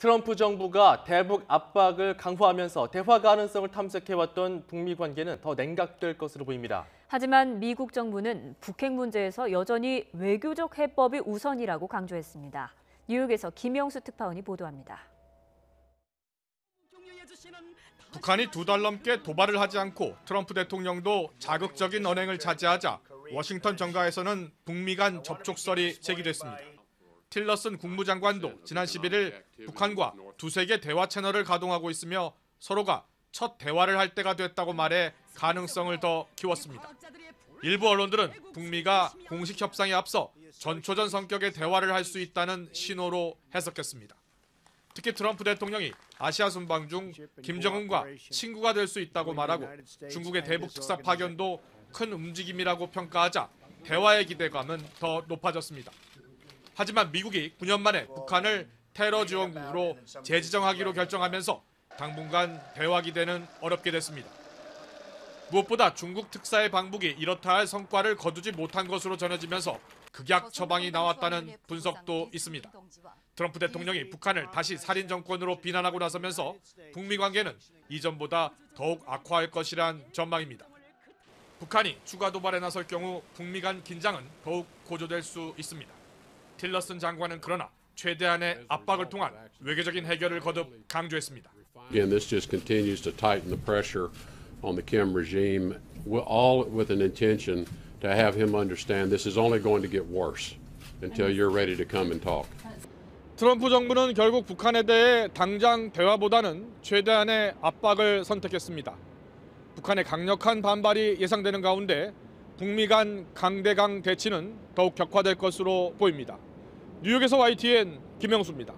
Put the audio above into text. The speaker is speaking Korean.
트럼프 정부가 대북 압박을 강화하면서 대화 가능성을 탐색해왔던 북미 관계는 더 냉각될 것으로 보입니다. 하지만 미국 정부는 북핵 문제에서 여전히 외교적 해법이 우선이라고 강조했습니다. 뉴욕에서 김영수 특파원이 보도합니다. 북한이 2달 넘게 도발을 하지 않고 트럼프 대통령도 자극적인 언행을 자제하자 워싱턴 정가에서는 북미 간 접촉설이 제기됐습니다. 틸러슨 국무장관도 지난 11일 북한과 두세 개 대화 채널을 가동하고 있으며 서로가 첫 대화를 할 때가 됐다고 말해 가능성을 더 키웠습니다. 일부 언론들은 북미가 공식 협상에 앞서 전초전 성격의 대화를 할 수 있다는 신호로 해석했습니다. 특히 트럼프 대통령이 아시아 순방 중 김정은과 친구가 될 수 있다고 말하고 중국의 대북 특사 파견도 큰 움직임이라고 평가하자 대화의 기대감은 더 높아졌습니다. 하지만 미국이 9년 만에 북한을 테러 지원국으로 재지정하기로 결정하면서 당분간 대화 기대는 어렵게 됐습니다. 무엇보다 중국 특사의 방북이 이렇다 할 성과를 거두지 못한 것으로 전해지면서 극약 처방이 나왔다는 분석도 있습니다. 트럼프 대통령이 북한을 다시 살인 정권으로 비난하고 나서면서 북미 관계는 이전보다 더욱 악화할 것이란 전망입니다. 북한이 추가 도발에 나설 경우 북미 간 긴장은 더욱 고조될 수 있습니다. 틸러슨 장관은 그러나 최대한의 압박을 통한 외교적인 해결을 거듭 강조했습니다. Again, this just continues to tighten the pressure on the Kim regime, all with an intention to have him understand this is only going to get worse until you're ready to come and talk. 트럼프 정부는 결국 북한에 대해 당장 대화보다는 최대한의 압박을 선택했습니다. 북한의 강력한 반발이 예상되는 가운데 북미 간 강대강 대치는 더욱 격화될 것으로 보입니다. 뉴욕에서 YTN 김영수입니다.